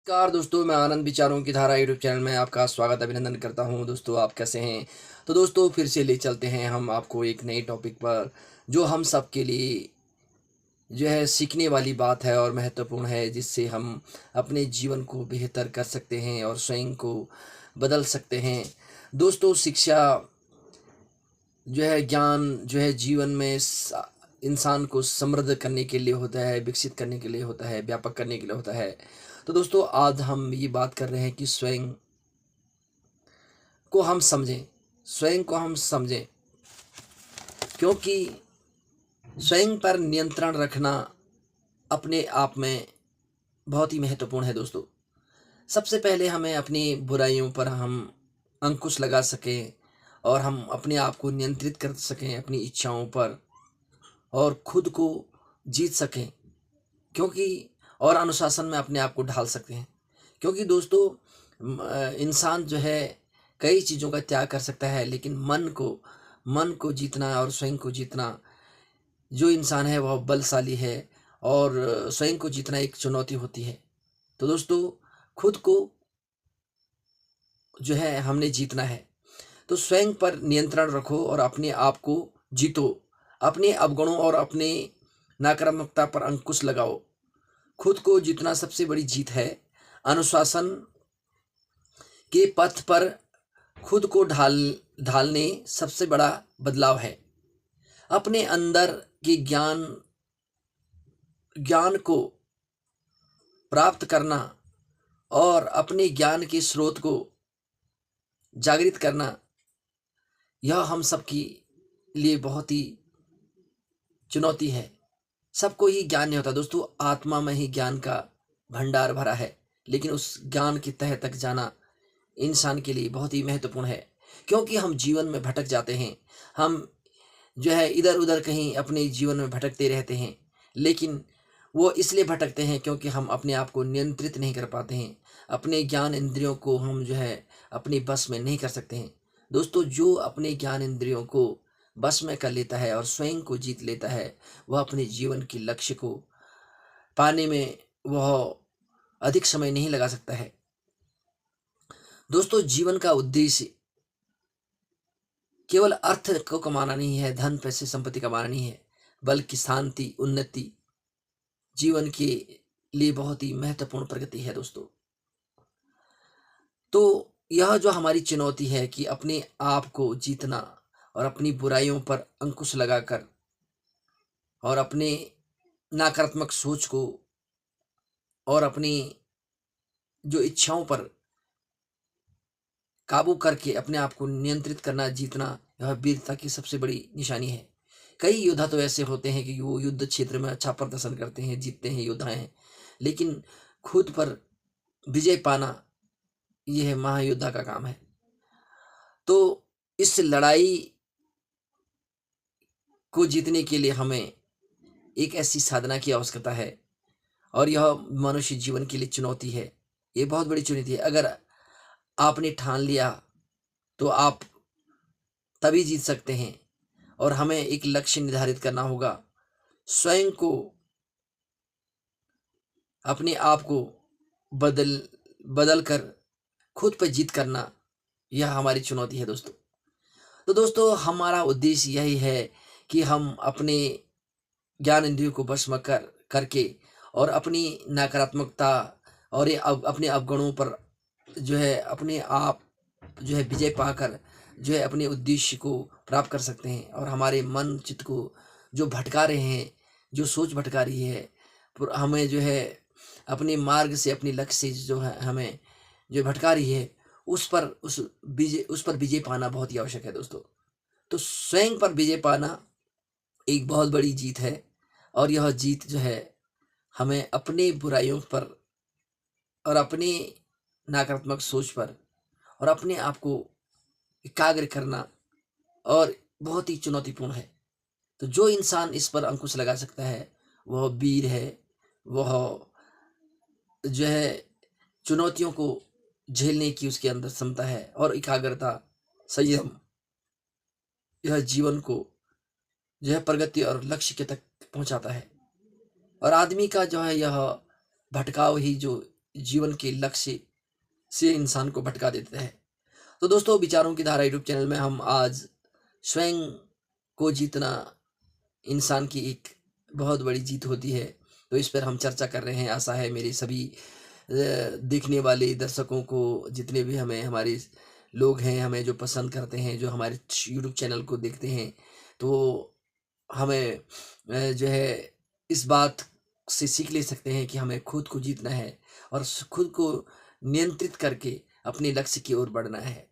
नमस्कार दोस्तों, मैं आनंद विचारों की धारा यूट्यूब चैनल में आपका स्वागत अभिनंदन करता हूं। दोस्तों, आप कैसे हैं? तो दोस्तों, फिर से ले चलते हैं हम आपको एक नए टॉपिक पर, जो हम सब के लिए जो है सीखने वाली बात है और महत्वपूर्ण है, जिससे हम अपने जीवन को बेहतर कर सकते हैं और स्वयं को बदल सकते हैं। दोस्तों, शिक्षा जो है, ज्ञान जो है जीवन में इंसान को समृद्ध करने के लिए होता है, विकसित करने के लिए होता है, व्यापक करने के लिए होता है। तो दोस्तों, आज हम ये बात कर रहे हैं कि को हम समझें स्वयं को हम समझें, क्योंकि स्वयं पर नियंत्रण रखना अपने आप में बहुत ही महत्वपूर्ण है। दोस्तों, सबसे पहले हमें अपनी बुराइयों पर हम अंकुश लगा सकें और हम अपने आप को नियंत्रित कर सकें अपनी इच्छाओं पर, और खुद को जीत सकें, क्योंकि और अनुशासन में अपने आप को ढाल सकते हैं। क्योंकि दोस्तों, इंसान जो है कई चीज़ों का त्याग कर सकता है, लेकिन मन को जीतना और स्वयं को जीतना, जो इंसान है वह बलशाली है, और स्वयं को जीतना एक चुनौती होती है। तो दोस्तों, खुद को जो है हमने जीतना है, तो स्वयं पर नियंत्रण रखो और अपने आप को जीतो। अपने अवगुणों और अपने नकारात्मकता पर अंकुश लगाओ। खुद को जीतना सबसे बड़ी जीत है। अनुशासन के पथ पर खुद को ढालने सबसे बड़ा बदलाव है। अपने अंदर के ज्ञान को प्राप्त करना और अपने ज्ञान के स्रोत को जागृत करना, यह हम सबकी लिए बहुत ही चुनौती है। सबको ही ज्ञान नहीं होता दोस्तों, आत्मा में ही ज्ञान का भंडार भरा है, लेकिन उस ज्ञान की तह तक जाना इंसान के लिए बहुत ही महत्वपूर्ण है। क्योंकि हम जीवन में भटक जाते हैं, हम जो है इधर उधर कहीं अपने जीवन में भटकते रहते हैं, लेकिन वो इसलिए भटकते हैं क्योंकि हम अपने आप को नियंत्रित नहीं कर पाते हैं। अपने ज्ञान इंद्रियों को हम जो है अपने बस में नहीं कर सकते हैं। दोस्तों, जो अपने ज्ञान इंद्रियों को बस में कर लेता है और स्वयं को जीत लेता है, वह अपने जीवन के लक्ष्य को पाने में वह अधिक समय नहीं लगा सकता है। दोस्तों, जीवन का उद्देश्य केवल अर्थ को कमाना नहीं है, धन पैसे संपत्ति कमाना नहीं है, बल्कि शांति, उन्नति, जीवन के लिए बहुत ही महत्वपूर्ण प्रगति है। दोस्तों, तो यह जो हमारी चुनौती है कि अपने आप को जीतना और अपनी बुराइयों पर अंकुश लगाकर और अपने नकारात्मक सोच को और अपनी जो इच्छाओं पर काबू करके अपने आप को नियंत्रित करना, जीतना, यह वीरता की सबसे बड़ी निशानी है। कई योद्धा तो ऐसे होते हैं कि वो युद्ध क्षेत्र में अच्छा प्रदर्शन करते हैं, जीतते हैं, योद्धा हैं, लेकिन खुद पर विजय पाना, यह महायोद्धा का काम है। तो इस लड़ाई को जीतने के लिए हमें एक ऐसी साधना की आवश्यकता है, और यह मनुष्य जीवन के लिए चुनौती है। ये बहुत बड़ी चुनौती है। अगर आपने ठान लिया तो आप तभी जीत सकते हैं, और हमें एक लक्ष्य निर्धारित करना होगा। स्वयं को, अपने आप को बदल बदल कर खुद पर जीत करना, यह हमारी चुनौती है दोस्तों। तो दोस्तों, हमारा उद्देश्य यही है कि हम अपने ज्ञान इंद्रियों को वश में करके और अपनी नकारात्मकता और अपने अवगुणों पर जो है अपने आप जो है विजय पाकर जो है अपने उद्देश्य को प्राप्त कर सकते हैं। और हमारे मन चित्त को जो भटका रहे हैं, जो सोच भटका रही है, हमें जो है अपने मार्ग से, अपने लक्ष्य से जो है हमें जो भटका रही है, उस पर विजय पाना बहुत ही आवश्यक है दोस्तों। तो स्वयं पर विजय पाना एक बहुत बड़ी जीत है, और यह जीत जो है हमें अपने बुराइयों पर और अपनी नकारात्मक सोच पर और अपने आप को एकाग्र करना और बहुत ही चुनौतीपूर्ण है। तो जो इंसान इस पर अंकुश लगा सकता है, वह वीर है। वह जो है चुनौतियों को झेलने की उसके अंदर क्षमता है, और एकाग्रता, संयम, यह जीवन को जो है प्रगति और लक्ष्य के तक पहुंचाता है। और आदमी का जो है यह भटकाव ही जो जीवन के लक्ष्य से इंसान को भटका देता है। तो दोस्तों, विचारों की धारा यूट्यूब चैनल में हम आज स्वयं को जीतना इंसान की एक बहुत बड़ी जीत होती है, तो इस पर हम चर्चा कर रहे हैं। आशा है मेरे सभी देखने वाले दर्शकों को, जितने भी हमें हमारे लोग हैं, हमें जो पसंद करते हैं, जो हमारे यूट्यूब चैनल को देखते हैं, तो हमें जो है इस बात से सीख ले सकते हैं कि हमें खुद को जीतना है और खुद को नियंत्रित करके अपने लक्ष्य की ओर बढ़ना है।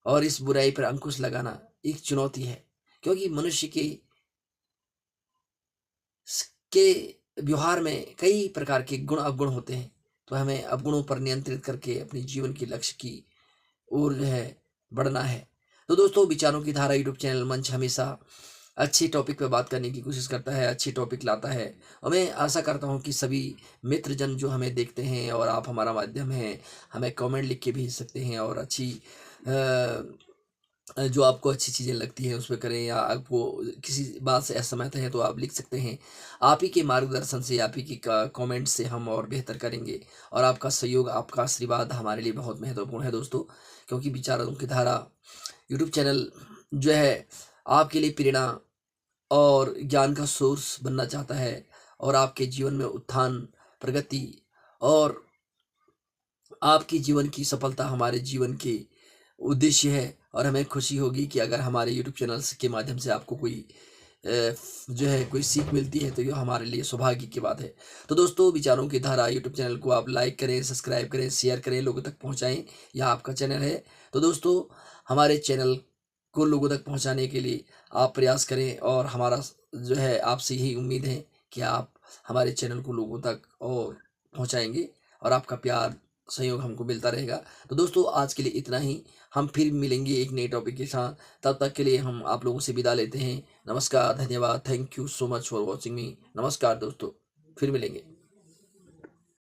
और इस बुराई पर अंकुश लगाना एक चुनौती है, क्योंकि मनुष्य के व्यवहार में कई प्रकार के गुण अवगुण होते हैं। तो हमें अवगुणों पर नियंत्रित करके अपने जीवन के लक्ष्य की ओर जो है बढ़ना है। तो दोस्तों, विचारों की धारा यूट्यूब चैनल मंच हमेशा अच्छी टॉपिक पे बात करने की कोशिश करता है, अच्छी टॉपिक लाता है, और मैं आशा करता हूँ कि सभी मित्रजन जो हमें देखते हैं और आप हमारा माध्यम है, हमें कमेंट लिख के भेज सकते हैं और अच्छी जो आपको अच्छी चीज़ें लगती हैं उस पे करें, या आपको किसी बात से असहमत हैं तो आप लिख सकते हैं। आप ही के मार्गदर्शन से, आप ही की कमेंट से हम और बेहतर करेंगे, और आपका सहयोग, आपका आशीर्वाद हमारे लिए बहुत महत्वपूर्ण है दोस्तों, क्योंकि विचारों की धारा यूट्यूब चैनल जो है आपके लिए प्रेरणा और ज्ञान का सोर्स बनना चाहता है, और आपके जीवन में उत्थान, प्रगति और आपकी जीवन की सफलता हमारे जीवन के उद्देश्य है। और हमें खुशी होगी कि अगर हमारे यूट्यूब चैनल्स के माध्यम से आपको कोई जो है कोई सीख मिलती है, तो ये हमारे लिए सौभाग्य की बात है। तो दोस्तों, विचारों की धारा यूट्यूब चैनल को आप लाइक करें, सब्सक्राइब करें, शेयर करें, लोगों तक पहुंचाएं। यह आपका चैनल है। तो दोस्तों, हमारे चैनल को लोगों तक पहुंचाने के लिए आप प्रयास करें, और हमारा जो है आपसे यही उम्मीद है कि आप हमारे चैनल को लोगों तक और पहुंचाएंगे, और आपका प्यार सहयोग हमको मिलता रहेगा। तो दोस्तों, आज के लिए इतना ही। हम फिर मिलेंगे एक नए टॉपिक के साथ। तब तक के लिए हम आप लोगों से विदा लेते हैं। नमस्कार, धन्यवाद, thank you so much for watching मी। नमस्कार दोस्तों, फिर मिलेंगे।